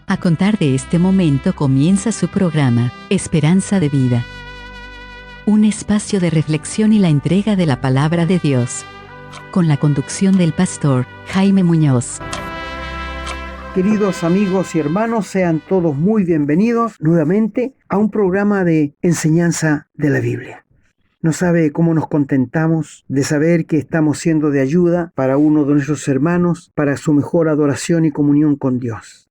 A contar de este momento comienza su programa, Esperanza de Vida. Un espacio de reflexión y la entrega de la palabra de Dios. Con la conducción del pastor Jaime Muñoz. Queridos amigos y hermanos, sean todos muy bienvenidos nuevamente a un programa de enseñanza de la Biblia. No sabe cómo nos contentamos de saber que estamos siendo de ayuda para uno de nuestros hermanos, para su mejor adoración y comunión con Dios.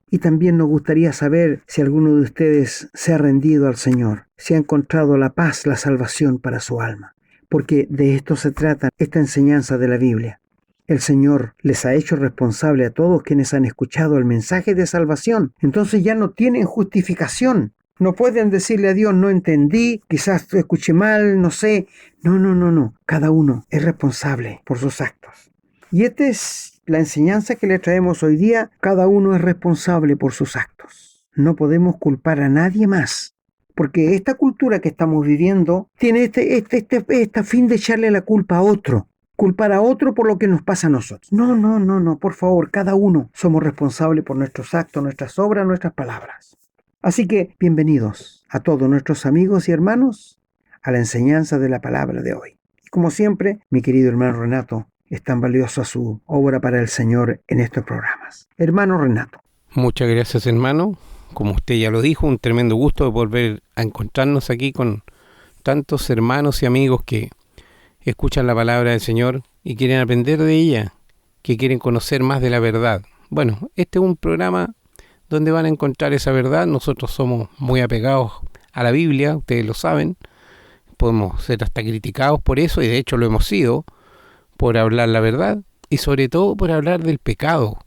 Y también nos gustaría saber si alguno de ustedes se ha rendido al Señor, si ha encontrado la paz, la salvación para su alma. Porque de esto se trata esta enseñanza de la Biblia. El Señor les ha hecho responsable a todos quienes han escuchado el mensaje de salvación. Entonces ya no tienen justificación. No pueden decirle a Dios, no entendí, quizás escuché mal, no sé. No. Cada uno es responsable por sus actos. Y esta es la enseñanza que le traemos hoy día. Cada uno es responsable por sus actos. No podemos culpar a nadie más. Porque esta cultura que estamos viviendo tiene este fin de echarle la culpa a otro. Culpar a otro por lo que nos pasa a nosotros. No, por favor, cada uno somos responsables por nuestros actos, nuestras obras, nuestras palabras. Así que, bienvenidos a todos nuestros amigos y hermanos a la enseñanza de la palabra de hoy. Y como siempre, mi querido hermano Renato, es tan valiosa su obra para el Señor en estos programas. Hermano Renato. Muchas gracias, hermano. Como usted ya lo dijo, un tremendo gusto de volver a encontrarnos aquí con tantos hermanos y amigos que escuchan la palabra del Señor y quieren aprender de ella, que quieren conocer más de la verdad. Bueno, este es un programa donde van a encontrar esa verdad. Nosotros somos muy apegados a la Biblia, ustedes lo saben. Podemos ser hasta criticados por eso, y de hecho lo hemos sido, por hablar la verdad, y sobre todo por hablar del pecado,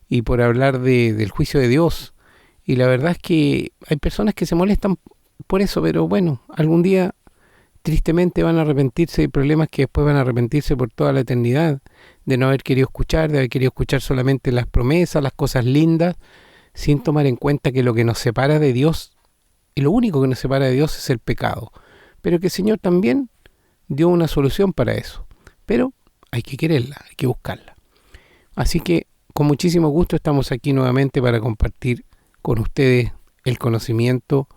y por hablar del juicio de Dios. Y la verdad es que hay personas que se molestan por eso, pero bueno, algún día tristemente van a arrepentirse de problemas que después van a arrepentirse por toda la eternidad, de no haber querido escuchar, de haber querido escuchar solamente las promesas, las cosas lindas, sin tomar en cuenta que lo que nos separa de Dios, y lo único que nos separa de Dios es el pecado, pero que el Señor también dio una solución para eso, pero hay que quererla, hay que buscarla. Así que con muchísimo gusto estamos aquí nuevamente para compartir con ustedes el conocimiento.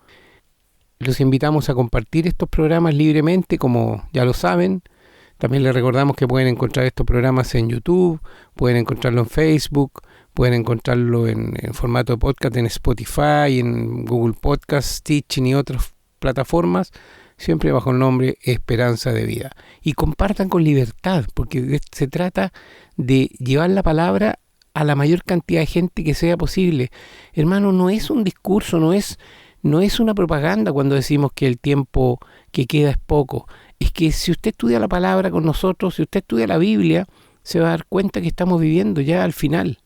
Los invitamos a compartir estos programas libremente, como ya lo saben. También les recordamos que pueden encontrar estos programas en YouTube, pueden encontrarlo en Facebook, pueden encontrarlo en formato de podcast en Spotify, en Google Podcast, Stitching y otras plataformas, siempre bajo el nombre Esperanza de Vida. Y compartan con libertad, porque se trata de llevar la palabra a la mayor cantidad de gente que sea posible. Hermano, no es un discurso, no es una propaganda cuando decimos que el tiempo que queda es poco. Es que si usted estudia la palabra con nosotros, si usted estudia la Biblia, se va a dar cuenta que estamos viviendo ya al final.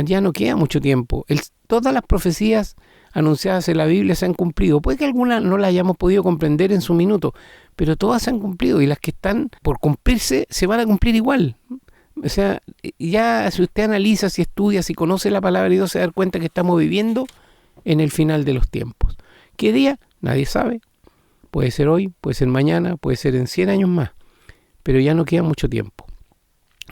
Ya no queda mucho tiempo. Todas las profecías anunciadas en la Biblia se han cumplido. Puede que algunas no las hayamos podido comprender en su minuto, pero todas se han cumplido, y las que están por cumplirse se van a cumplir igual. O sea, ya si usted analiza, si estudia, si conoce la palabra de Dios, se va a dar cuenta que estamos viviendo en el final de los tiempos. ¿Qué día? Nadie sabe. Puede ser hoy, puede ser mañana, puede ser en 100 años más, pero ya no queda mucho tiempo.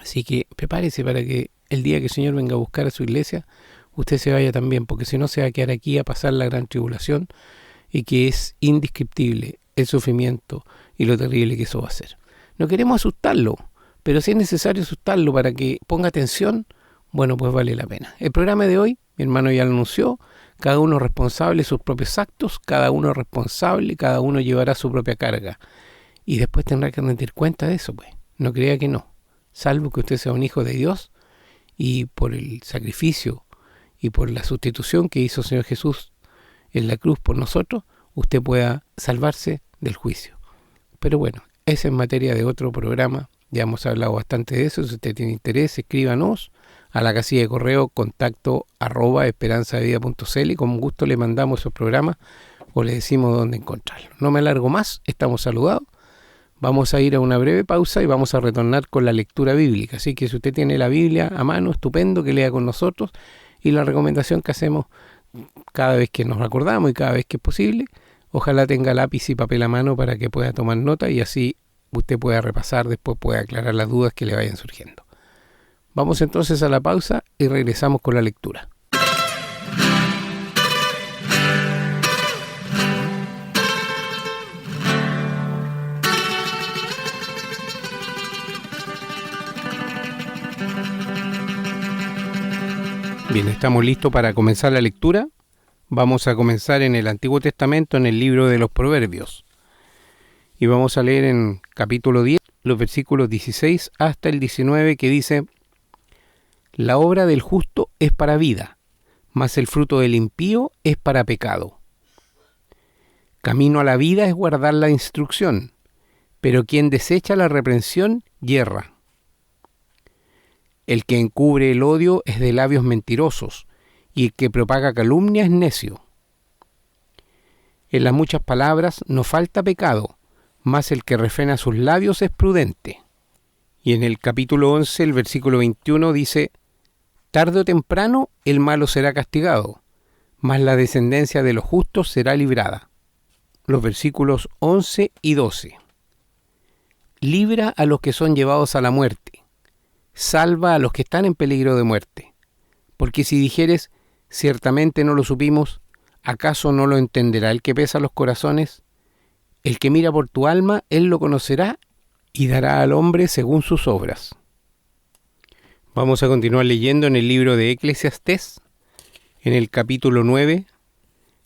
Así que prepárese para que el día que el Señor venga a buscar a su iglesia, usted se vaya también, porque si no se va a quedar aquí a pasar la gran tribulación, y que es indescriptible el sufrimiento y lo terrible que eso va a ser. No queremos asustarlo, pero si es necesario asustarlo para que ponga atención, bueno, pues vale la pena. El programa de hoy, mi hermano ya lo anunció, cada uno responsable de sus propios actos, cada uno responsable, cada uno llevará su propia carga. Y después tendrá que rendir cuenta de eso, pues. No crea que no. Salvo que usted sea un hijo de Dios, y por el sacrificio y por la sustitución que hizo el Señor Jesús en la cruz por nosotros, usted pueda salvarse del juicio. Pero bueno, esa es materia de otro programa. Ya hemos hablado bastante de eso. Si usted tiene interés, escríbanos a la casilla de correo contacto@esperanzadevida.cl, y con gusto le mandamos esos programas o le decimos dónde encontrarlos. No me alargo más, estamos saludados. Vamos a ir a una breve pausa y vamos a retornar con la lectura bíblica. Así que si usted tiene la Biblia a mano, estupendo, que lea con nosotros. Y la recomendación que hacemos cada vez que nos acordamos y cada vez que es posible, ojalá tenga lápiz y papel a mano para que pueda tomar nota, y así usted pueda repasar, después pueda aclarar las dudas que le vayan surgiendo. Vamos entonces a la pausa y regresamos con la lectura. Bien, estamos listos para comenzar la lectura. Vamos a comenzar en el Antiguo Testamento, en el libro de los Proverbios. Y vamos a leer en capítulo 10, los versículos 16 hasta el 19, que dice: La obra del justo es para vida, mas el fruto del impío es para pecado. Camino a la vida es guardar la instrucción, pero quien desecha la reprensión yerra. El que encubre el odio es de labios mentirosos, y el que propaga calumnia es necio. En las muchas palabras no falta pecado, mas el que refrena sus labios es prudente. Y en el capítulo 11, el versículo 21 dice: Tarde o temprano el malo será castigado, mas la descendencia de los justos será librada. Los versículos 11 y 12. Libra a los que son llevados a la muerte, salva a los que están en peligro de muerte. Porque si dijeres, ciertamente no lo supimos, ¿acaso no lo entenderá el que pesa los corazones? El que mira por tu alma, él lo conocerá y dará al hombre según sus obras. Vamos a continuar leyendo en el libro de Eclesiastés, en el capítulo 9,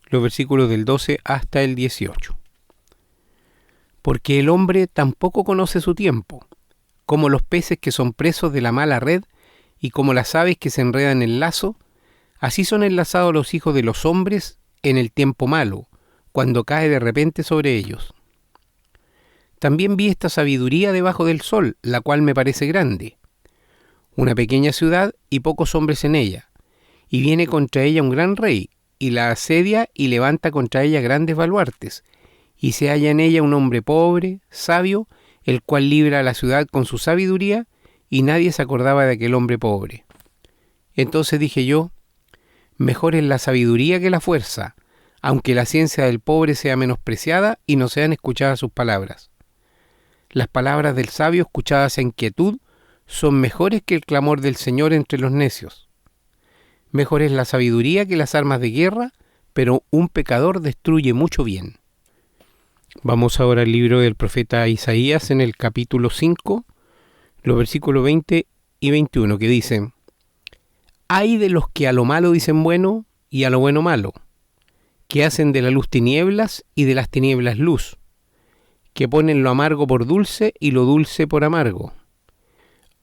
los versículos del 12 hasta el 18. Porque el hombre tampoco conoce su tiempo, como los peces que son presos de la mala red, y como las aves que se enredan en el lazo, así son enlazados los hijos de los hombres en el tiempo malo, cuando cae de repente sobre ellos. También vi esta sabiduría debajo del sol, la cual me parece grande. Una pequeña ciudad y pocos hombres en ella, y viene contra ella un gran rey, y la asedia y levanta contra ella grandes baluartes, y se halla en ella un hombre pobre, sabio, el cual libra a la ciudad con su sabiduría, y nadie se acordaba de aquel hombre pobre. Entonces dije yo: mejor es la sabiduría que la fuerza, aunque la ciencia del pobre sea menospreciada y no sean escuchadas sus palabras. Las palabras del sabio escuchadas en quietud son mejores que el clamor del Señor entre los necios. Mejor es la sabiduría que las armas de guerra, pero un pecador destruye mucho bien. Vamos ahora al libro del profeta Isaías en el capítulo 5, los versículos 20 y 21, que dicen: Ay de los que a lo malo dicen bueno y a lo bueno malo, que hacen de la luz tinieblas y de las tinieblas luz, que ponen lo amargo por dulce y lo dulce por amargo.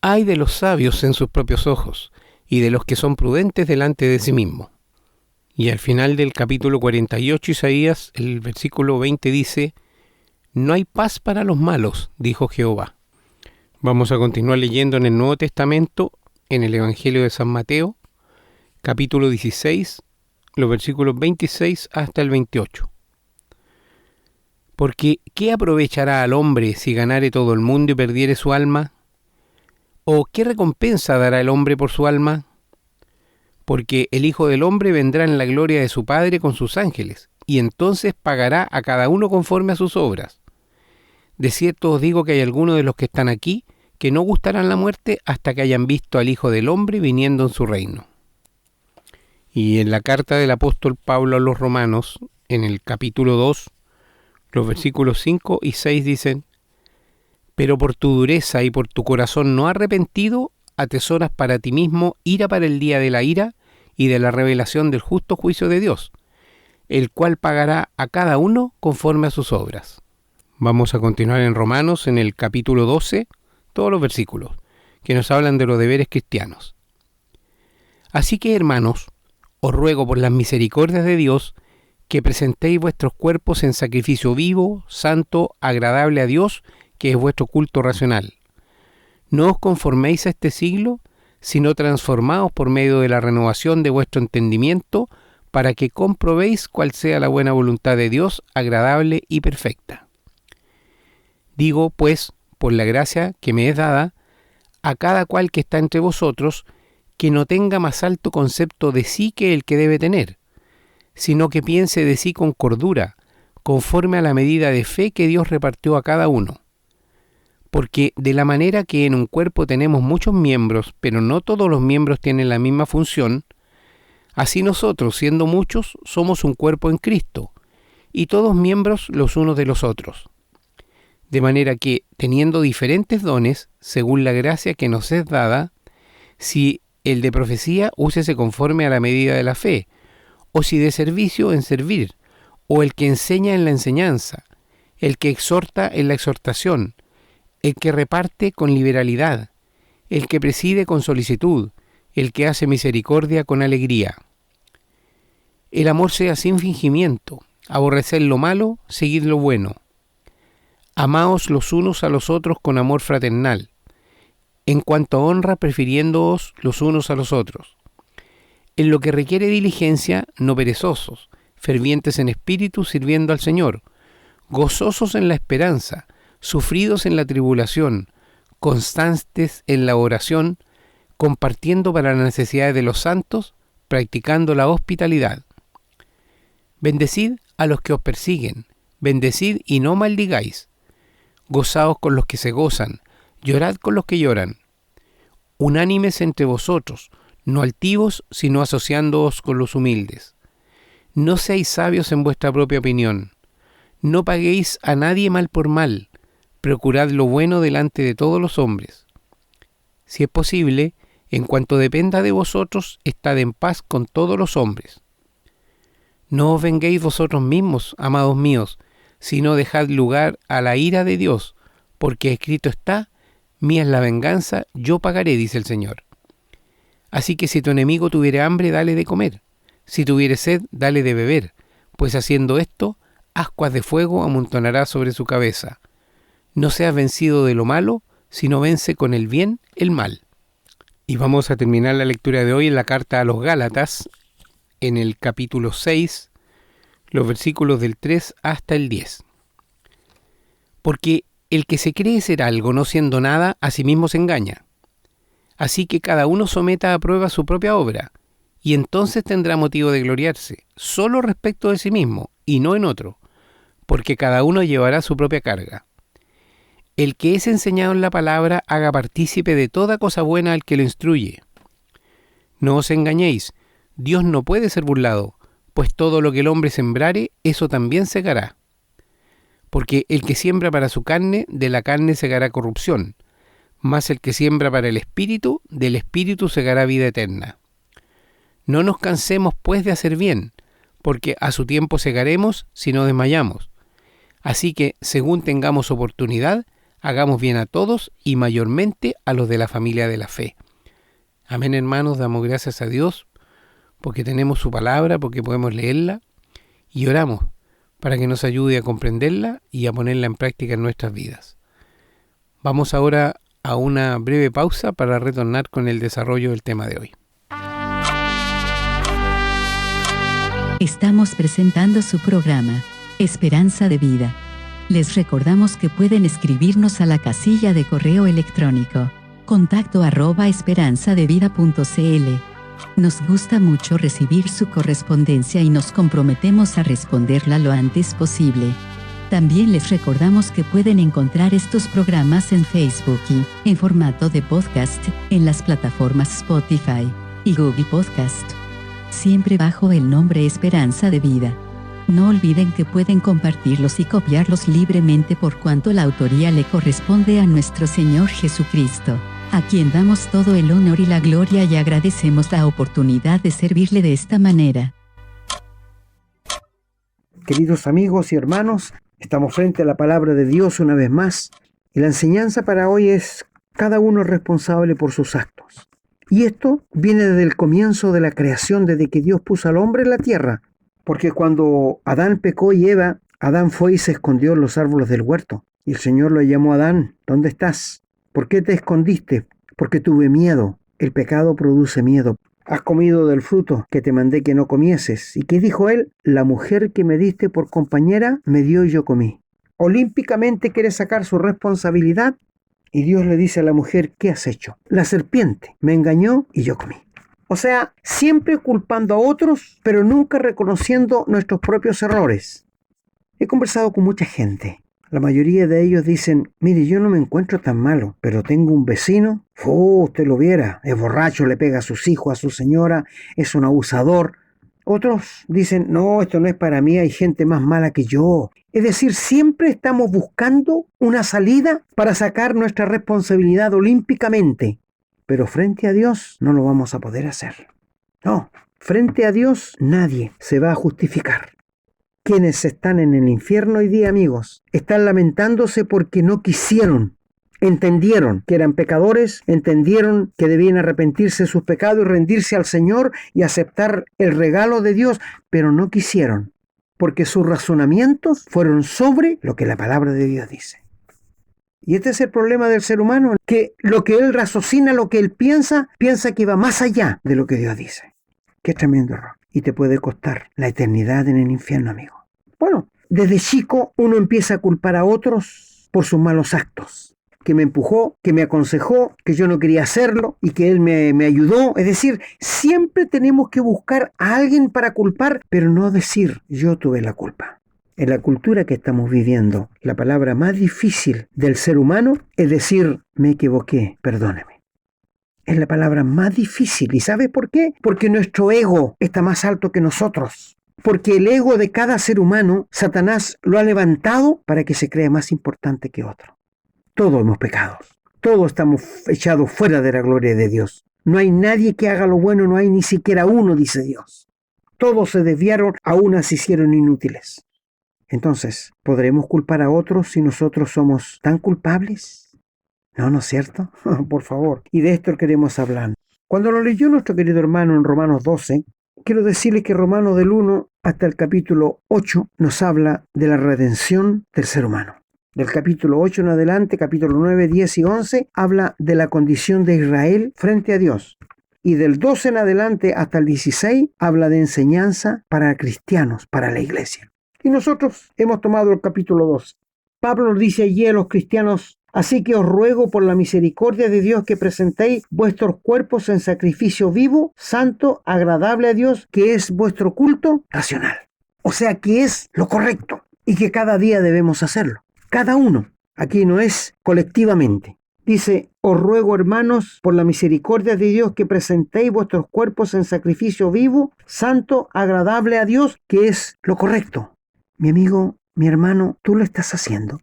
Ay de los sabios en sus propios ojos y de los que son prudentes delante de sí mismos. Y al final del capítulo 48, Isaías, el versículo 20 dice: No hay paz para los malos, dijo Jehová. Vamos a continuar leyendo en el Nuevo Testamento, en el Evangelio de San Mateo, capítulo 16, los versículos 26 hasta el 28. Porque ¿qué aprovechará al hombre si ganare todo el mundo y perdiere su alma? ¿O qué recompensa dará el hombre por su alma? Porque el Hijo del Hombre vendrá en la gloria de su Padre con sus ángeles, y entonces pagará a cada uno conforme a sus obras. De cierto os digo que hay algunos de los que están aquí que no gustarán la muerte hasta que hayan visto al Hijo del Hombre viniendo en su reino. Y en la carta del apóstol Pablo a los Romanos, en el capítulo 2, los versículos 5 y 6 dicen: Pero por tu dureza y por tu corazón no arrepentido, atesoras para ti mismo ira para el día de la ira y de la revelación del justo juicio de Dios, el cual pagará a cada uno conforme a sus obras. Vamos a continuar en Romanos, en el capítulo 12, todos los versículos, que nos hablan de los deberes cristianos. Así que, hermanos, os ruego por las misericordias de Dios que presentéis vuestros cuerpos en sacrificio vivo, santo, agradable a Dios, que es vuestro culto racional. No os conforméis a este siglo, sino transformaos por medio de la renovación de vuestro entendimiento, para que comprobéis cuál sea la buena voluntad de Dios, agradable y perfecta. Digo, pues, por la gracia que me es dada, a cada cual que está entre vosotros, que no tenga más alto concepto de sí que el que debe tener, sino que piense de sí con cordura, conforme a la medida de fe que Dios repartió a cada uno. Porque de la manera que en un cuerpo tenemos muchos miembros, pero no todos los miembros tienen la misma función, así nosotros, siendo muchos, somos un cuerpo en Cristo, y todos miembros los unos de los otros. De manera que, teniendo diferentes dones, según la gracia que nos es dada, Si el de profecía, úsese conforme a la medida de la fe, o si de servicio, en servir, o el que enseña en la enseñanza, el que exhorta en la exhortación, el que reparte con liberalidad, el que preside con solicitud, el que hace misericordia con alegría. El amor sea sin fingimiento, aborreced lo malo, seguid lo bueno. Amaos los unos a los otros con amor fraternal, en cuanto a honra prefiriéndoos los unos a los otros. En lo que requiere diligencia, no perezosos, fervientes en espíritu, sirviendo al Señor, gozosos en la esperanza, sufridos en la tribulación, constantes en la oración, compartiendo para las necesidades de los santos, practicando la hospitalidad. Bendecid a los que os persiguen, bendecid y no maldigáis. Gozaos con los que se gozan, llorad con los que lloran. Unánimes entre vosotros, no altivos, sino asociándoos con los humildes. No seáis sabios en vuestra propia opinión. No paguéis a nadie mal por mal. Procurad lo bueno delante de todos los hombres. Si es posible, en cuanto dependa de vosotros, estad en paz con todos los hombres. No os venguéis vosotros mismos, amados míos, sino dejad lugar a la ira de Dios, porque escrito está: mía es la venganza, yo pagaré, dice el Señor. Así que si tu enemigo tuviere hambre, dale de comer. Si tuviere sed, dale de beber, pues haciendo esto, ascuas de fuego amontonará sobre su cabeza. No seas vencido de lo malo, sino vence con el bien el mal. Y vamos a terminar la lectura de hoy en la carta a los Gálatas, en el capítulo 6, los versículos del 3 hasta el 10. Porque el que se cree ser algo no siendo nada, a sí mismo se engaña. Así que cada uno someta a prueba su propia obra, y entonces tendrá motivo de gloriarse, solo respecto de sí mismo, y no en otro, porque cada uno llevará su propia carga. El que es enseñado en la palabra haga partícipe de toda cosa buena al que lo instruye. No os engañéis, Dios no puede ser burlado, pues todo lo que el hombre sembrare, eso también segará. Porque el que siembra para su carne, de la carne segará corrupción, mas el que siembra para el Espíritu, del Espíritu segará vida eterna. No nos cansemos pues de hacer bien, porque a su tiempo segaremos si no desmayamos. Así que, según tengamos oportunidad, hagamos bien a todos y mayormente a los de la familia de la fe. Amén, hermanos, damos gracias a Dios porque tenemos su palabra, porque podemos leerla y oramos para que nos ayude a comprenderla y a ponerla en práctica en nuestras vidas. Vamos ahora a una breve pausa para retornar con el desarrollo del tema de hoy. Estamos presentando su programa, Esperanza de Vida. Les recordamos que pueden escribirnos a la casilla de correo electrónico contacto@esperanzadevida.cl. Nos gusta mucho recibir su correspondencia y nos comprometemos a responderla lo antes posible. También les recordamos que pueden encontrar estos programas en Facebook y, en formato de podcast, en las plataformas Spotify y Google Podcast, siempre bajo el nombre Esperanza de Vida. No olviden que pueden compartirlos y copiarlos libremente por cuanto la autoría le corresponde a nuestro Señor Jesucristo, a quien damos todo el honor y la gloria y agradecemos la oportunidad de servirle de esta manera. Queridos amigos y hermanos, estamos frente a la palabra de Dios una vez más, y la enseñanza para hoy es: cada uno es responsable por sus actos. Y esto viene desde el comienzo de la creación, desde que Dios puso al hombre en la tierra. Porque cuando Adán pecó y Eva, Adán fue y se escondió en los árboles del huerto. Y el Señor lo llamó: Adán, ¿dónde estás? ¿Por qué te escondiste? Porque tuve miedo. El pecado produce miedo. Has comido del fruto que te mandé que no comieses. ¿Y qué dijo él? La mujer que me diste por compañera me dio y yo comí. Olímpicamente quiere sacar su responsabilidad. Y Dios le dice a la mujer: ¿qué has hecho? La serpiente me engañó y yo comí. O sea, siempre culpando a otros, pero nunca reconociendo nuestros propios errores. He conversado con mucha gente. La mayoría de ellos dicen: mire, yo no me encuentro tan malo, pero tengo un vecino, usted lo viera, es borracho, le pega a sus hijos, a su señora, es un abusador. Otros dicen: no, esto no es para mí, hay gente más mala que yo. Es decir, siempre estamos buscando una salida para sacar nuestra responsabilidad olímpicamente. pero frente a Dios no lo vamos a poder hacer. No, frente a Dios nadie se va a justificar. Quienes están en el infierno hoy día, amigos, están lamentándose porque no quisieron. Entendieron que eran pecadores, entendieron que debían arrepentirse de sus pecados y rendirse al Señor y aceptar el regalo de Dios, pero no quisieron, porque sus razonamientos fueron sobre lo que la palabra de Dios dice. Y este es el problema del ser humano, que lo que él raciocina, lo que él piensa que va más allá de lo que Dios dice. Qué tremendo error. Y te puede costar la eternidad en el infierno, amigo. Bueno, desde chico uno empieza a culpar a otros por sus malos actos. Que me empujó, que me aconsejó, que yo no quería hacerlo y que él me ayudó. Es decir, siempre tenemos que buscar a alguien para culpar, pero no decir yo tuve la culpa. En la cultura que estamos viviendo, la palabra más difícil del ser humano es decir me equivoqué, perdóneme. Es la palabra más difícil. ¿Y sabes por qué? Porque nuestro ego está más alto que nosotros. Porque el ego de cada ser humano, Satanás lo ha levantado para que se crea más importante que otro. Todos hemos pecado. Todos estamos echados fuera de la gloria de Dios. No hay nadie que haga lo bueno, no hay ni siquiera uno, dice Dios. Todos se desviaron, aún se hicieron inútiles. Entonces, ¿podremos culpar a otros si nosotros somos tan culpables? No, ¿no es cierto? Por favor. Y de esto queremos hablar. Cuando lo leyó nuestro querido hermano en Romanos 12, quiero decirles que Romanos del 1 hasta el capítulo 8 nos habla de la redención del ser humano. Del capítulo 8 en adelante, capítulo 9, 10 y 11, habla de la condición de Israel frente a Dios. Y del 12 en adelante hasta el 16, habla de enseñanza para cristianos, para la iglesia. Y nosotros hemos tomado el capítulo 12. Pablo nos dice allí a los cristianos: así que os ruego por la misericordia de Dios que presentéis vuestros cuerpos en sacrificio vivo, santo, agradable a Dios, que es vuestro culto racional. O sea, que es lo correcto y que cada día debemos hacerlo. Cada uno. Aquí no es colectivamente. Dice: os ruego, hermanos, por la misericordia de Dios, que presentéis vuestros cuerpos en sacrificio vivo, santo, agradable a Dios, que es lo correcto. Mi amigo, mi hermano, tú lo estás haciendo.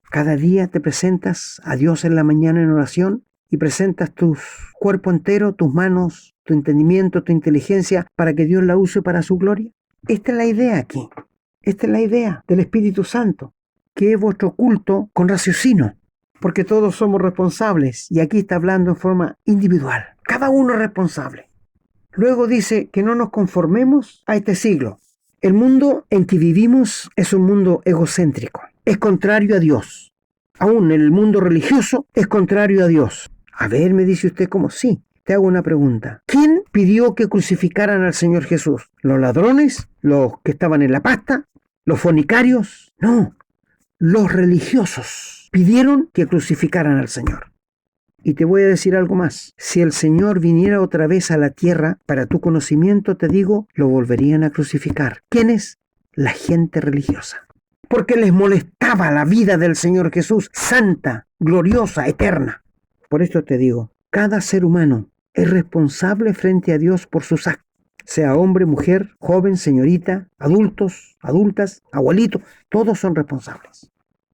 Cada día te presentas a Dios en la mañana en oración y presentas tu cuerpo entero, tus manos, tu entendimiento, tu inteligencia, para que Dios la use para su gloria. Esta es la idea aquí. Esta es la idea del Espíritu Santo, que es vuestro culto con raciocinio, porque todos somos responsables, y aquí está hablando en forma individual. Cada uno es responsable. Luego dice que no nos conformemos a este siglo. El mundo en que vivimos es un mundo egocéntrico. Es contrario a Dios. Aún en el mundo religioso es contrario a Dios. A ver, me dice usted, ¿cómo? Sí. Te hago una pregunta. ¿Quién pidió que crucificaran al Señor Jesús? ¿Los ladrones? ¿Los que estaban en la pasta? ¿Los fornicarios? No. Los religiosos pidieron que crucificaran al Señor. Y te voy a decir algo más. Si el Señor viniera otra vez a la tierra, para tu conocimiento te digo, lo volverían a crucificar. ¿Quiénes? La gente religiosa. Porque les molestaba la vida del Señor Jesús, santa, gloriosa, eterna. Por esto te digo, cada ser humano es responsable frente a Dios por sus actos. Sea hombre, mujer, joven, señorita, adultos, adultas, abuelitos, todos son responsables.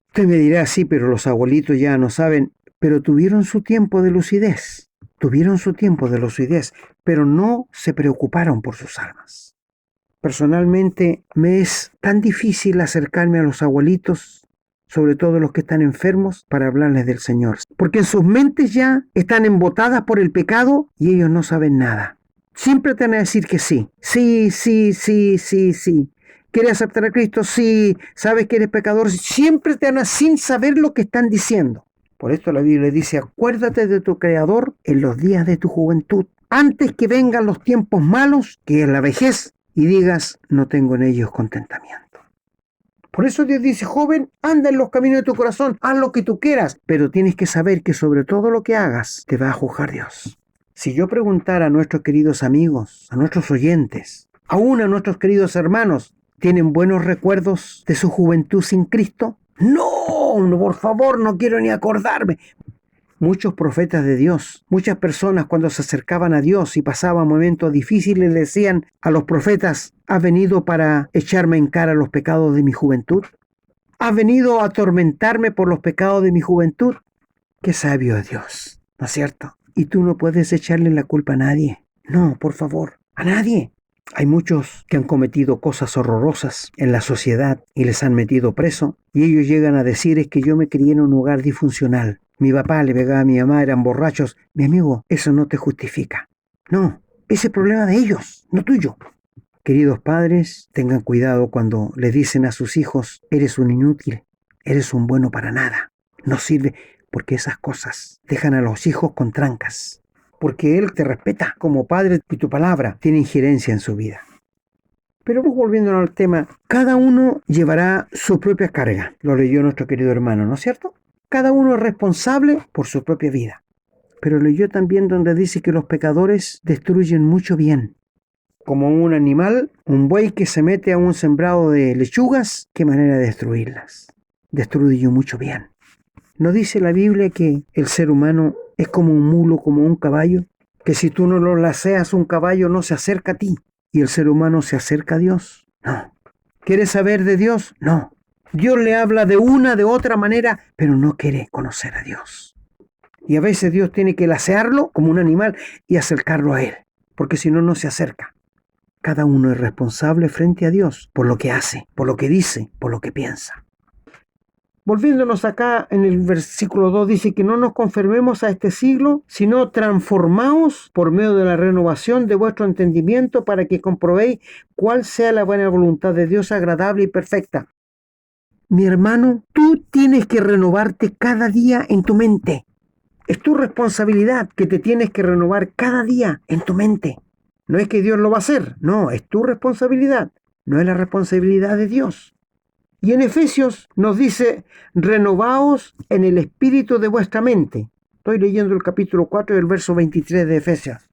Usted me dirá, sí, pero los abuelitos ya no saben, pero tuvieron su tiempo de lucidez. Pero no se preocuparon por sus almas. Personalmente, me es tan difícil acercarme a los abuelitos, sobre todo los que están enfermos, para hablarles del Señor. Porque en sus mentes ya están embotadas por el pecado y ellos no saben nada. Siempre te van a decir que sí. Sí. ¿Quieres aceptar a Cristo? Sí. ¿Sabes que eres pecador? Siempre te van a sin saber lo que están diciendo. Por esto la Biblia dice: acuérdate de tu Creador en los días de tu juventud, antes que vengan los tiempos malos, que es la vejez, y digas: no tengo en ellos contentamiento. Por eso Dios dice: joven, anda en los caminos de tu corazón, haz lo que tú quieras, pero tienes que saber que sobre todo lo que hagas te va a juzgar Dios. Si yo preguntara a nuestros queridos amigos, a nuestros oyentes, aún a nuestros queridos hermanos, ¿tienen buenos recuerdos de su juventud sin Cristo? No, por favor, no quiero ni acordarme. Muchos profetas de Dios, muchas personas cuando se acercaban a Dios y pasaban momentos difíciles, le decían a los profetas: ¿has venido para echarme en cara los pecados de mi juventud? ¿Has venido a atormentarme por los pecados de mi juventud? Qué sabio es Dios, ¿no es cierto? Y tú no puedes echarle la culpa a nadie. No, por favor, a nadie. Hay muchos que han cometido cosas horrorosas en la sociedad y les han metido preso. Y ellos llegan a decir, es que yo me crié en un hogar disfuncional. Mi papá le pegaba a mi mamá, eran borrachos. Mi amigo, eso no te justifica. No, ese es problema de ellos, no tuyo. Queridos padres, tengan cuidado cuando le dicen a sus hijos, eres un inútil, eres un bueno para nada, no sirve, porque esas cosas dejan a los hijos con trancas, porque él te respeta como padre y tu palabra tiene injerencia en su vida. Pero volviendo al tema, cada uno llevará su propia carga, lo leyó nuestro querido hermano, ¿no es cierto? Cada uno es responsable por su propia vida. Pero leyó también donde dice que los pecadores destruyen mucho bien. Como un animal, un buey que se mete a un sembrado de lechugas, qué manera de destruirlas. Destruye mucho bien. ¿No dice la Biblia que el ser humano es como un mulo, como un caballo? Que si tú no lo laceas, un caballo no se acerca a ti. ¿Y el ser humano se acerca a Dios? No. ¿Quieres saber de Dios? No. Dios le habla de una, de otra manera, pero no quiere conocer a Dios. Y a veces Dios tiene que lacearlo como un animal y acercarlo a Él, porque si no, no se acerca. Cada uno es responsable frente a Dios por lo que hace, por lo que dice, por lo que piensa. Volviéndonos acá en el versículo 2 dice que no nos conformemos a este siglo, sino transformaos por medio de la renovación de vuestro entendimiento para que comprobéis cuál sea la buena voluntad de Dios agradable y perfecta. Mi hermano, tú tienes que renovarte cada día en tu mente. Es tu responsabilidad que te tienes que renovar cada día en tu mente. No es que Dios lo va a hacer, no, es tu responsabilidad, no es la responsabilidad de Dios. Y en Efesios nos dice, renovaos en el espíritu de vuestra mente. Estoy leyendo el capítulo 4 del verso 23 de Efesios.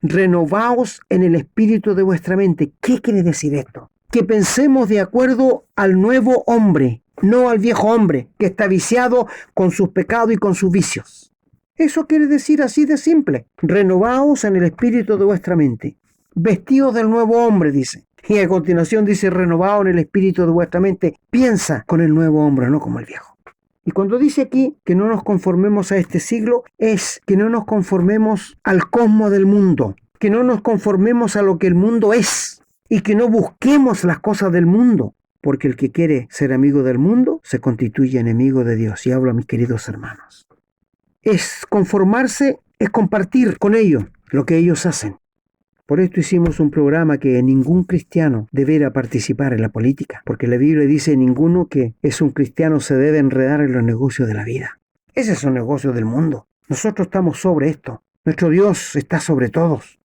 Renovaos en el espíritu de vuestra mente. ¿Qué quiere decir esto? Que pensemos de acuerdo al nuevo hombre, no al viejo hombre, que está viciado con sus pecados y con sus vicios. Eso quiere decir así de simple. Renovaos en el espíritu de vuestra mente. Vestidos del nuevo hombre, dice. Y a continuación dice, renovaos en el espíritu de vuestra mente. Piensa con el nuevo hombre, no como el viejo. Y cuando dice aquí que no nos conformemos a este siglo, es que no nos conformemos al cosmos del mundo. Que no nos conformemos a lo que el mundo es. Y que no busquemos las cosas del mundo. Porque el que quiere ser amigo del mundo se constituye enemigo de Dios. Y hablo a mis queridos hermanos. Es conformarse, es compartir con ellos lo que ellos hacen. Por esto hicimos un programa que ningún cristiano deberá participar en la política, porque la Biblia dice ninguno que es un cristiano se debe enredar en los negocios de la vida. Ese es un negocio del mundo. Nosotros estamos sobre esto. Nuestro Dios está sobre todos.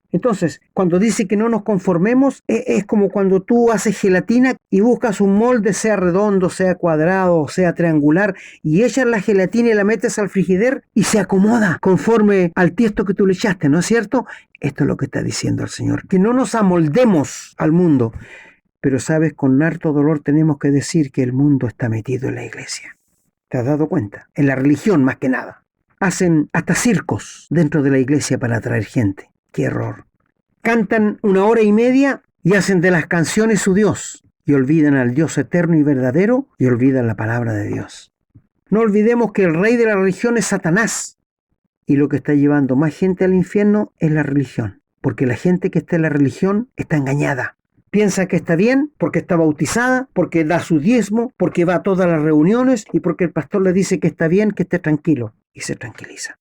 Entonces, cuando dice que no nos conformemos, es como cuando tú haces gelatina y buscas un molde, sea redondo, sea cuadrado, sea triangular, y echas la gelatina y la metes al frigider y se acomoda conforme al tiesto que tú le echaste, ¿no es cierto? Esto es lo que está diciendo el Señor, que no nos amoldemos al mundo. Pero sabes, con harto dolor tenemos que decir que el mundo está metido en la iglesia. ¿Te has dado cuenta? En la religión más que nada. Hacen hasta circos dentro de la iglesia para atraer gente. ¡Qué error! Cantan 1 hora y media y hacen de las canciones su Dios y olvidan al Dios eterno y verdadero y olvidan la palabra de Dios. No olvidemos que el rey de la religión es Satanás y lo que está llevando más gente al infierno es la religión, porque la gente que está en la religión está engañada. Piensa que está bien porque está bautizada, porque da su diezmo, porque va a todas las reuniones y porque el pastor le dice que está bien, que esté tranquilo y se tranquiliza.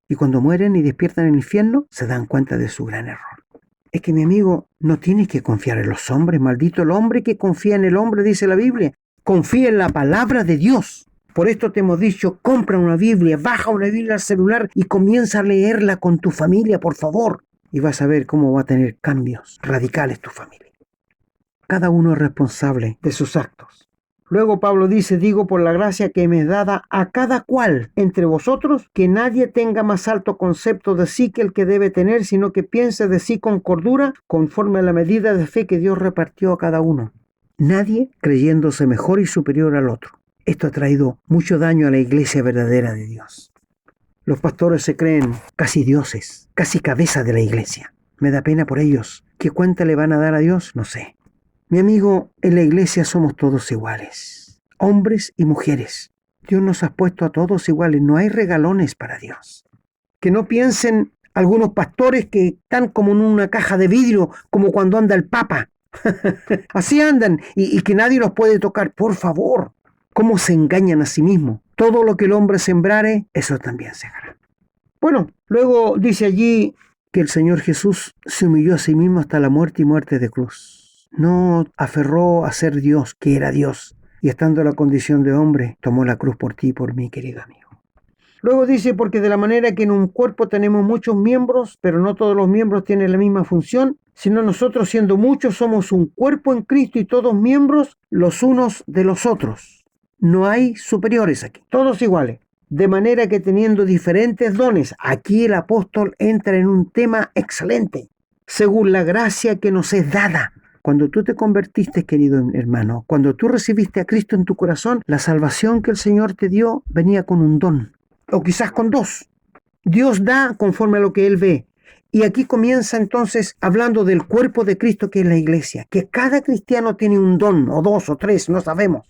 Y cuando mueren y despiertan en el infierno, se dan cuenta de su gran error. Es que mi amigo, no tienes que confiar en los hombres. Maldito el hombre que confía en el hombre, dice la Biblia. Confía en la palabra de Dios. Por esto te hemos dicho, compra una Biblia, baja una Biblia al celular y comienza a leerla con tu familia, por favor. Y vas a ver cómo va a tener cambios radicales tu familia. Cada uno es responsable de sus actos. Luego Pablo dice, digo por la gracia que me es dada a cada cual entre vosotros, que nadie tenga más alto concepto de sí que el que debe tener, sino que piense de sí con cordura, conforme a la medida de fe que Dios repartió a cada uno. Nadie creyéndose mejor y superior al otro. Esto ha traído mucho daño a la iglesia verdadera de Dios. Los pastores se creen casi dioses, casi cabeza de la iglesia. Me da pena por ellos. ¿Qué cuenta le van a dar a Dios? No sé. Mi amigo, en la iglesia somos todos iguales, hombres y mujeres. Dios nos ha puesto a todos iguales, no hay regalones para Dios. Que no piensen algunos pastores que están como en una caja de vidrio, como cuando anda el Papa. Así andan y que nadie los puede tocar. Por favor, ¿cómo se engañan a sí mismos? Todo lo que el hombre sembrare, eso también segará. Bueno, luego dice allí que el Señor Jesús se humilló a sí mismo hasta la muerte y muerte de cruz. No aferró a ser Dios, que era Dios, y estando en la condición de hombre, tomó la cruz por ti y por mí, querido amigo. Luego dice, porque de la manera que en un cuerpo tenemos muchos miembros, pero no todos los miembros tienen la misma función, sino nosotros siendo muchos somos un cuerpo en Cristo y todos miembros los unos de los otros. No hay superiores aquí, todos iguales. De manera que teniendo diferentes dones, aquí el apóstol entra en un tema excelente, según la gracia que nos es dada. Cuando tú te convertiste, querido hermano, cuando tú recibiste a Cristo en tu corazón, la salvación que el Señor te dio venía con un don, o quizás con dos. Dios da conforme a lo que Él ve. Y aquí comienza entonces hablando del cuerpo de Cristo, que es la iglesia, que cada cristiano tiene un don, o dos, o tres, no sabemos.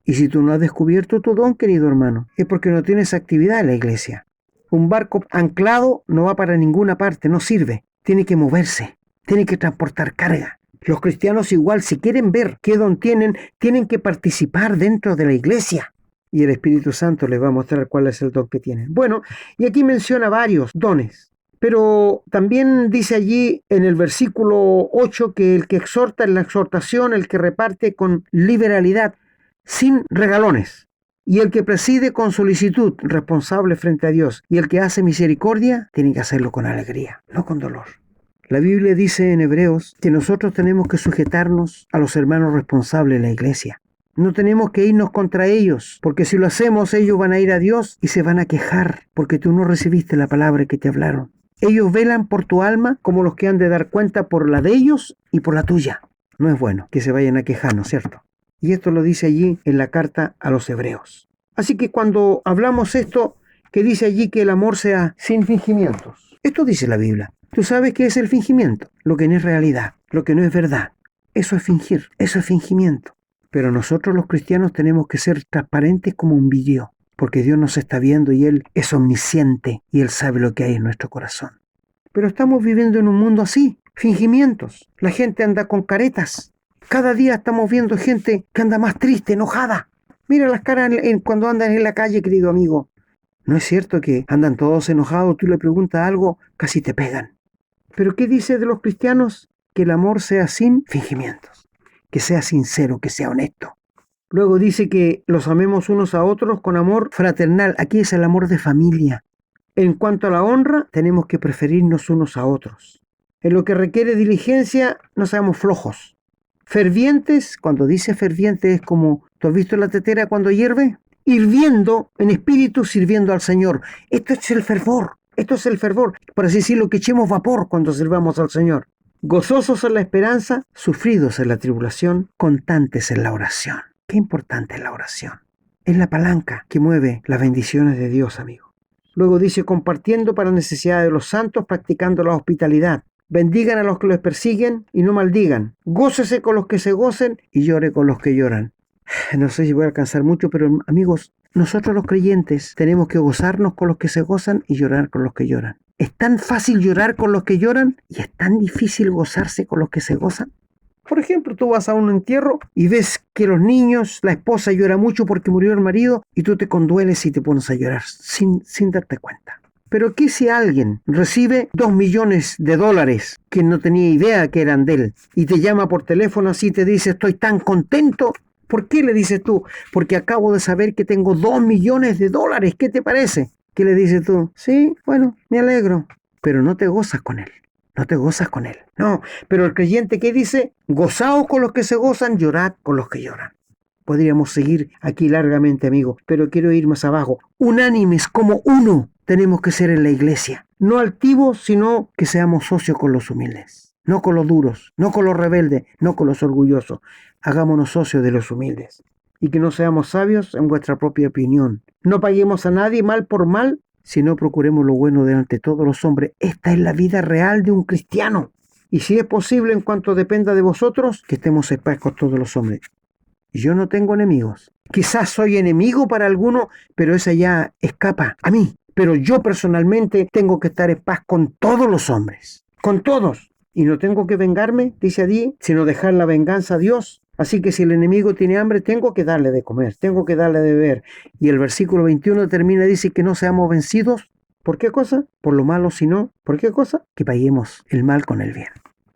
Y si tú no has descubierto tu don, querido hermano, es porque no tienes actividad en la iglesia. Un barco anclado no va para ninguna parte, no sirve. Tiene que moverse, tiene que transportar carga. Los cristianos igual, si quieren ver qué don tienen que participar dentro de la iglesia. Y el Espíritu Santo les va a mostrar cuál es el don que tienen. Bueno, y aquí menciona varios dones. Pero también dice allí en el versículo 8 que el que exhorta en la exhortación, el que reparte con liberalidad, sin regalones, y el que preside con solicitud, responsable frente a Dios, y el que hace misericordia, tiene que hacerlo con alegría, no con dolor. La Biblia dice en Hebreos que nosotros tenemos que sujetarnos a los hermanos responsables de la iglesia. No tenemos que irnos contra ellos, porque si lo hacemos, ellos van a ir a Dios y se van a quejar, porque tú no recibiste la palabra que te hablaron. Ellos velan por tu alma como los que han de dar cuenta por la de ellos y por la tuya. No es bueno que se vayan a quejar, ¿no es cierto? Y esto lo dice allí en la carta a los hebreos. Así que cuando hablamos esto, que dice allí que el amor sea sin fingimientos. Esto dice la Biblia. ¿Tú sabes qué es el fingimiento? Lo que no es realidad, lo que no es verdad. Eso es fingir, eso es fingimiento. Pero nosotros los cristianos tenemos que ser transparentes como un vidrio, porque Dios nos está viendo y Él es omnisciente y Él sabe lo que hay en nuestro corazón. Pero estamos viviendo en un mundo así, fingimientos. La gente anda con caretas. Cada día estamos viendo gente que anda más triste, enojada. Mira las caras cuando andan en la calle, querido amigo. ¿No es cierto que andan todos enojados? Tú le preguntas algo, casi te pegan. ¿Pero qué dice de los cristianos? Que el amor sea sin fingimientos, que sea sincero, que sea honesto. Luego dice que los amemos unos a otros con amor fraternal. Aquí es el amor de familia. En cuanto a la honra, tenemos que preferirnos unos a otros. En lo que requiere diligencia, no seamos flojos. Fervientes, cuando dice ferviente es como, ¿tú has visto la tetera cuando hierve? Hirviendo en espíritu, sirviendo al Señor. Esto es el fervor, por así decirlo, que echemos vapor cuando sirvamos al Señor. Gozosos en la esperanza, sufridos en la tribulación, constantes en la oración. Qué importante es la oración. Es la palanca que mueve las bendiciones de Dios, amigo. Luego dice, compartiendo para necesidad de los santos, practicando la hospitalidad. Bendigan a los que los persiguen y no maldigan. Gócese con los que se gocen y llore con los que lloran. No sé si voy a alcanzar mucho, pero amigos, nosotros los creyentes tenemos que gozarnos con los que se gozan y llorar con los que lloran. Es tan fácil llorar con los que lloran y es tan difícil gozarse con los que se gozan. Por ejemplo, tú vas a un entierro y ves que los niños, la esposa llora mucho porque murió el marido y tú te condueles y te pones a llorar sin darte cuenta. Pero ¿qué si alguien recibe $2 millones que no tenía idea que eran de él y te llama por teléfono así y te dice estoy tan contento? ¿Por qué le dices tú? Porque acabo de saber que tengo $2 millones, ¿qué te parece? ¿Qué le dices tú? Sí, bueno, me alegro, pero no te gozas con él. No, pero el creyente, ¿qué dice? Gozaos con los que se gozan, llorad con los que lloran. Podríamos seguir aquí largamente, amigo, pero quiero ir más abajo. Unánimes como uno tenemos que ser en la iglesia. No altivos, sino que seamos socios con los humildes. No con los duros, no con los rebeldes, no con los orgullosos. Hagámonos socios de los humildes. Y que no seamos sabios en vuestra propia opinión. No paguemos a nadie mal por mal, sino procuremos lo bueno delante de todos los hombres. Esta es la vida real de un cristiano. Y si es posible, en cuanto dependa de vosotros, que estemos en paz con todos los hombres. Yo no tengo enemigos. Quizás soy enemigo para alguno, pero esa ya escapa a mí. Pero yo personalmente tengo que estar en paz con todos los hombres, con todos. Y no tengo que vengarme, dice allí, sino dejar la venganza a Dios. Así que si el enemigo tiene hambre, tengo que darle de comer, tengo que darle de beber. Y el versículo 21 termina, dice que no seamos vencidos. ¿Por qué cosa? Por lo malo, sino, ¿por qué cosa? Que paguemos el mal con el bien.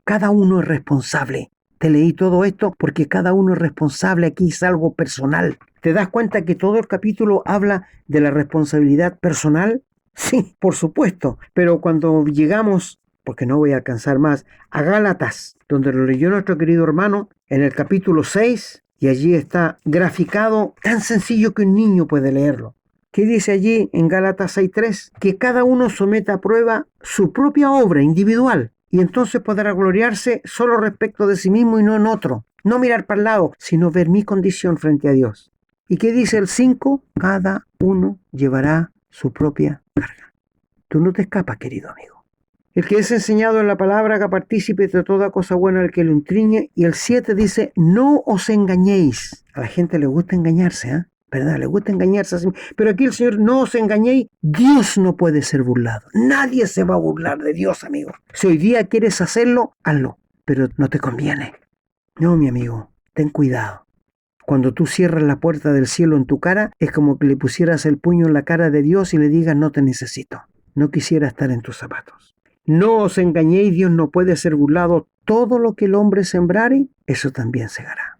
Cada uno es responsable. Te leí todo esto porque cada uno es responsable. Aquí es algo personal. ¿Te das cuenta que todo el capítulo habla de la responsabilidad personal? Sí, por supuesto. Pero cuando llegamos, porque no voy a alcanzar más, a Gálatas, donde lo leyó nuestro querido hermano, en el capítulo 6, y allí está graficado, tan sencillo que un niño puede leerlo. ¿Qué dice allí en Gálatas 6:3? Que cada uno someta a prueba su propia obra individual, y entonces podrá gloriarse solo respecto de sí mismo y no en otro. No mirar para el lado, sino ver mi condición frente a Dios. ¿Y qué dice el 5? Cada uno llevará su propia carga. Tú no te escapas, querido amigo. El que es enseñado en la palabra, haga partícipe de toda cosa buena al que lo intriñe. Y el 7 dice, no os engañéis. A la gente le gusta engañarse, ¿eh? ¿Verdad? Le gusta engañarse así. Pero aquí el Señor, no os engañéis. Dios no puede ser burlado. Nadie se va a burlar de Dios, amigo. Si hoy día quieres hacerlo, hazlo. Pero no te conviene. No, mi amigo, ten cuidado. Cuando tú cierras la puerta del cielo en tu cara, es como que le pusieras el puño en la cara de Dios y le digas, no te necesito. No quisiera estar en tus zapatos. No os engañéis, Dios no puede ser burlado. Todo lo que el hombre sembrare, eso también segará.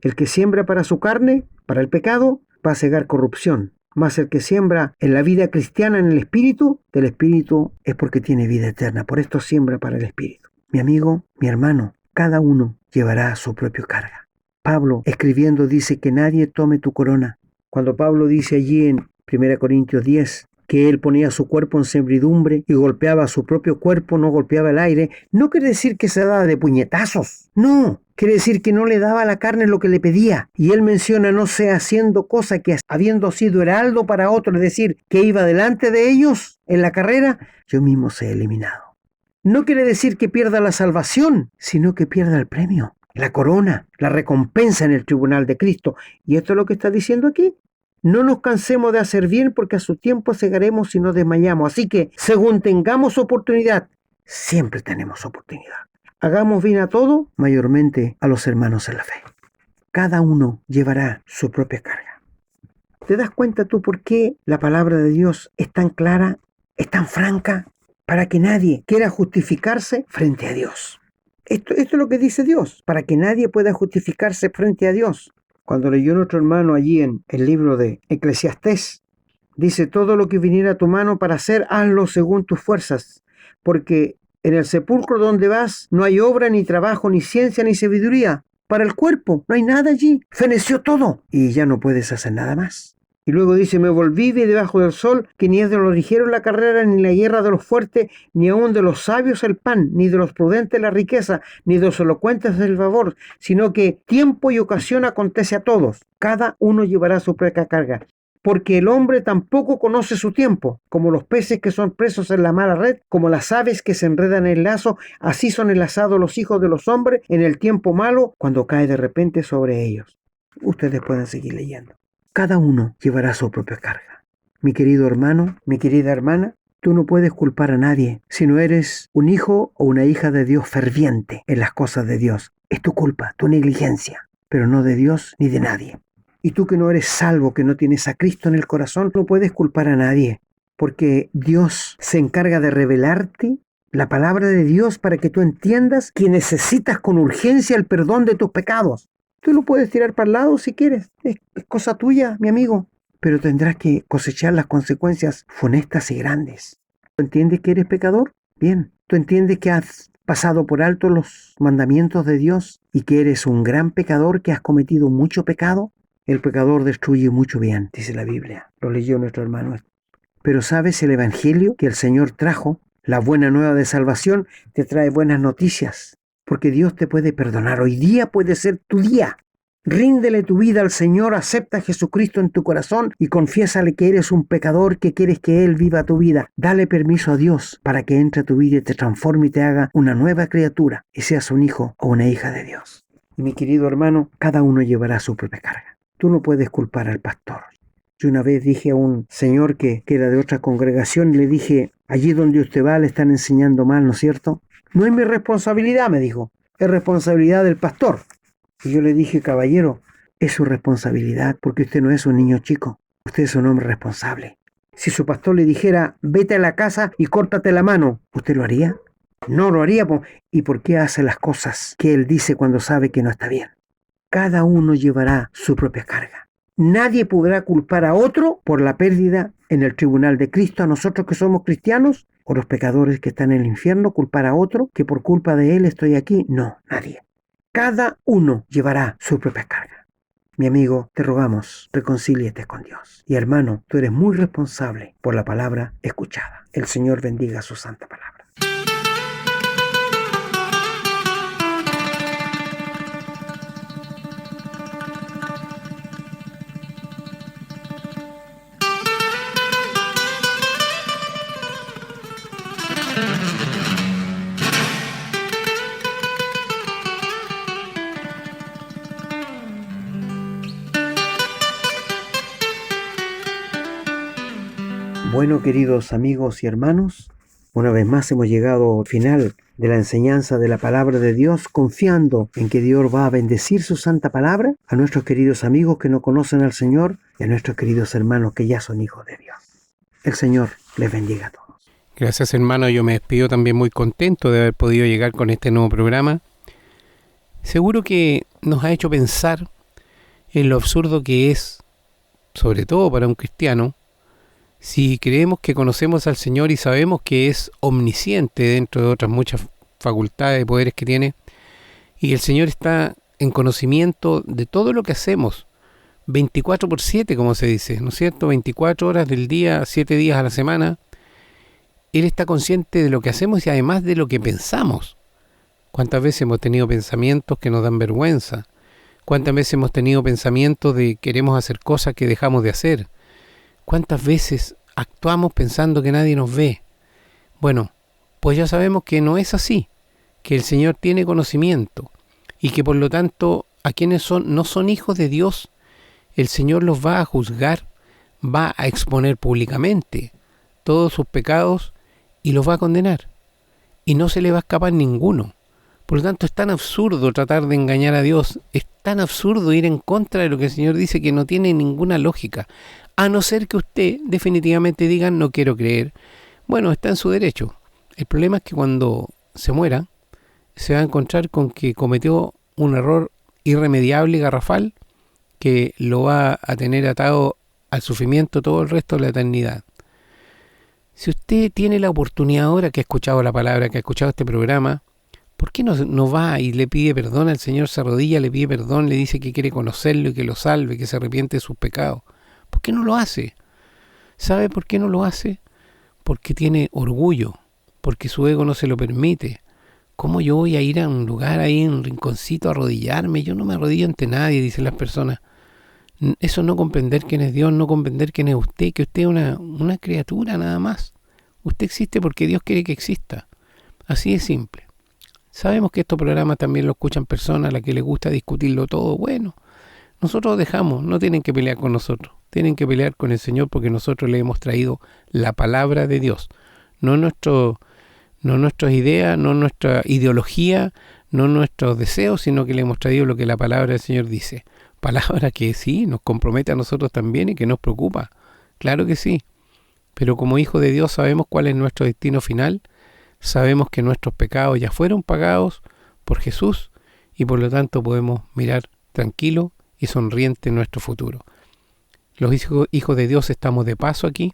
El que siembra para su carne, para el pecado, va a segar corrupción. Mas el que siembra en la vida cristiana, en el Espíritu, del Espíritu es porque tiene vida eterna. Por esto siembra para el Espíritu. Mi amigo, mi hermano, cada uno llevará su propia carga. Pablo, escribiendo, dice que nadie tome tu corona. Cuando Pablo dice allí en 1 Corintios 10, que él ponía su cuerpo en servidumbre y golpeaba su propio cuerpo, no golpeaba el aire, no quiere decir que se daba de puñetazos. No, quiere decir que no le daba a la carne lo que le pedía. Y él menciona, no sea haciendo cosa que habiendo sido heraldo para otro, es decir, que iba delante de ellos en la carrera, yo mismo se he eliminado. No quiere decir que pierda la salvación, sino que pierda el premio, la corona, la recompensa en el tribunal de Cristo. Y esto es lo que está diciendo aquí. No nos cansemos de hacer bien porque a su tiempo segaremos si no desmayamos. Así que, según tengamos oportunidad, siempre tenemos oportunidad. Hagamos bien a todo, mayormente a los hermanos en la fe. Cada uno llevará su propia carga. ¿Te das cuenta tú por qué la palabra de Dios es tan clara, es tan franca? Para que nadie quiera justificarse frente a Dios. Esto es lo que dice Dios, para que nadie pueda justificarse frente a Dios. Cuando leyó nuestro hermano allí en el libro de Eclesiastés, dice, todo lo que viniera a tu mano para hacer, hazlo según tus fuerzas, porque en el sepulcro donde vas no hay obra, ni trabajo, ni ciencia, ni sabiduría. Para el cuerpo no hay nada allí, feneció todo y ya no puedes hacer nada más. Y luego dice, me volví debajo del sol, que ni es de los ligeros la carrera, ni la guerra de los fuertes, ni aun de los sabios el pan, ni de los prudentes la riqueza, ni de los elocuentes el favor, sino que tiempo y ocasión acontece a todos. Cada uno llevará su propia carga. Porque el hombre tampoco conoce su tiempo, como los peces que son presos en la mala red, como las aves que se enredan en el lazo, así son enlazados los hijos de los hombres en el tiempo malo, cuando cae de repente sobre ellos. Ustedes pueden seguir leyendo. Cada uno llevará su propia carga. Mi querido hermano, mi querida hermana, tú no puedes culpar a nadie si no eres un hijo o una hija de Dios ferviente en las cosas de Dios. Es tu culpa, tu negligencia, pero no de Dios ni de nadie. Y tú que no eres salvo, que no tienes a Cristo en el corazón, no puedes culpar a nadie, porque Dios se encarga de revelarte la palabra de Dios para que tú entiendas que necesitas con urgencia el perdón de tus pecados. Tú lo puedes tirar para el lado si quieres, es cosa tuya, mi amigo, pero tendrás que cosechar las consecuencias funestas y grandes. ¿Tú entiendes que eres pecador? Bien. ¿Tú entiendes que has pasado por alto los mandamientos de Dios y que eres un gran pecador, que has cometido mucho pecado? El pecador destruye mucho bien, dice la Biblia. Lo leyó nuestro hermano. Pero ¿sabes el evangelio que el Señor trajo? La buena nueva de salvación te trae buenas noticias. Porque Dios te puede perdonar. Hoy día puede ser tu día. Ríndele tu vida al Señor, acepta a Jesucristo en tu corazón y confiésale que eres un pecador, que quieres que Él viva tu vida. Dale permiso a Dios para que entre a tu vida y te transforme y te haga una nueva criatura y seas un hijo o una hija de Dios. Y mi querido hermano, cada uno llevará su propia carga. Tú no puedes culpar al pastor. Yo una vez dije a un señor que era de otra congregación, le dije, allí donde usted va le están enseñando mal, ¿no es cierto? No es mi responsabilidad, me dijo, es responsabilidad del pastor. Y yo le dije, caballero, es su responsabilidad porque usted no es un niño chico, usted es un hombre responsable. Si su pastor le dijera, vete a la casa y córtate la mano, ¿usted lo haría? No lo haría. ¿Y por qué hace las cosas que él dice cuando sabe que no está bien? Cada uno llevará su propia carga. Nadie podrá culpar a otro por la pérdida en el tribunal de Cristo, a nosotros que somos cristianos, o los pecadores que están en el infierno, culpar a otro que por culpa de él estoy aquí. No, nadie. Cada uno llevará su propia carga. Mi amigo, te rogamos, reconcíliate con Dios. Y hermano, tú eres muy responsable por la palabra escuchada. El Señor bendiga su santa palabra. Bueno, queridos amigos y hermanos, una vez más hemos llegado al final de la enseñanza de la palabra de Dios, confiando en que Dios va a bendecir su santa palabra a nuestros queridos amigos que no conocen al Señor y a nuestros queridos hermanos que ya son hijos de Dios. El Señor les bendiga a todos. Gracias, hermano. Yo me despido también muy contento de haber podido llegar con este nuevo programa. Seguro que nos ha hecho pensar en lo absurdo que es, sobre todo para un cristiano, si creemos que conocemos al Señor y sabemos que es omnisciente dentro de otras muchas facultades y poderes que tiene, y que el Señor está en conocimiento de todo lo que hacemos, 24/7, como se dice, ¿no es cierto? 24 horas del día, 7 días a la semana. Él está consciente de lo que hacemos y además de lo que pensamos. ¿Cuántas veces hemos tenido pensamientos que nos dan vergüenza? ¿Cuántas veces hemos tenido pensamientos de queremos hacer cosas que dejamos de hacer? ¿Cuántas veces actuamos pensando que nadie nos ve? Bueno, pues ya sabemos que no es así, que el Señor tiene conocimiento y que por lo tanto a quienes no son hijos de Dios, el Señor los va a juzgar, va a exponer públicamente todos sus pecados y los va a condenar. Y no se le va a escapar ninguno. Por lo tanto, es tan absurdo tratar de engañar a Dios, es tan absurdo ir en contra de lo que el Señor dice que no tiene ninguna lógica. A no ser que usted definitivamente diga, no quiero creer. Bueno, está en su derecho. El problema es que cuando se muera, se va a encontrar con que cometió un error irremediable y garrafal que lo va a tener atado al sufrimiento todo el resto de la eternidad. Si usted tiene la oportunidad ahora que ha escuchado la palabra, que ha escuchado este programa, ¿por qué no va y le pide perdón al Señor, se arrodilla, le pide perdón, le dice que quiere conocerlo y que lo salve, que se arrepiente de sus pecados? ¿Por qué no lo hace? ¿Sabe por qué no lo hace? Porque tiene orgullo, porque su ego no se lo permite. ¿Cómo yo voy a ir a un lugar ahí, en un rinconcito, a arrodillarme? Yo no me arrodillo ante nadie, dicen las personas. Eso no comprender quién es Dios, no comprender quién es usted, que usted es una criatura nada más. Usted existe porque Dios quiere que exista. Así de simple. Sabemos que estos programas también lo escuchan personas a las que les gusta discutirlo todo. Bueno, nosotros dejamos, no tienen que pelear con nosotros. Tienen que pelear con el Señor porque nosotros le hemos traído la palabra de Dios. No nuestras ideas, no nuestra ideología, no nuestros deseos, sino que le hemos traído lo que la palabra del Señor dice. Palabra que sí, nos compromete a nosotros también y que nos preocupa. Claro que sí. Pero como hijos de Dios sabemos cuál es nuestro destino final. Sabemos que nuestros pecados ya fueron pagados por Jesús y por lo tanto podemos mirar tranquilo y sonriente en nuestro futuro. Los hijos de Dios estamos de paso aquí.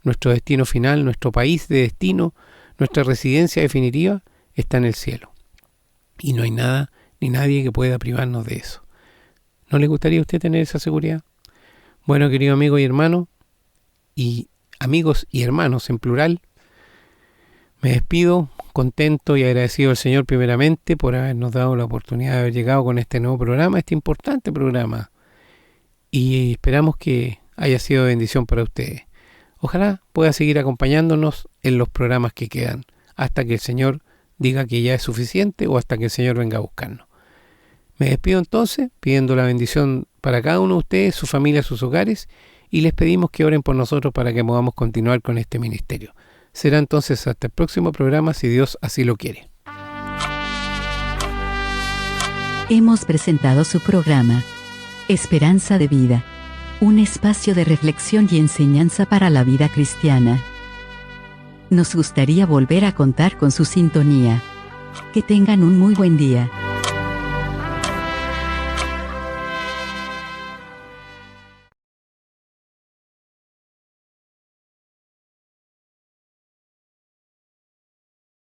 Nuestro destino final, nuestro país de destino, nuestra residencia definitiva está en el cielo. Y no hay nada ni nadie que pueda privarnos de eso. ¿No le gustaría a usted tener esa seguridad? Bueno, querido amigo y hermano, y amigos y hermanos en plural, me despido contento y agradecido al Señor primeramente por habernos dado la oportunidad de haber llegado con este nuevo programa, este importante programa. Y esperamos que haya sido de bendición para ustedes. Ojalá pueda seguir acompañándonos en los programas que quedan, hasta que el Señor diga que ya es suficiente o hasta que el Señor venga a buscarnos. Me despido entonces, pidiendo la bendición para cada uno de ustedes, su familia, sus hogares, y les pedimos que oren por nosotros para que podamos continuar con este ministerio. Será entonces hasta el próximo programa, si Dios así lo quiere. Hemos presentado su programa, Esperanza de Vida, un espacio de reflexión y enseñanza para la vida cristiana. Nos gustaría volver a contar con su sintonía. Que tengan un muy buen día.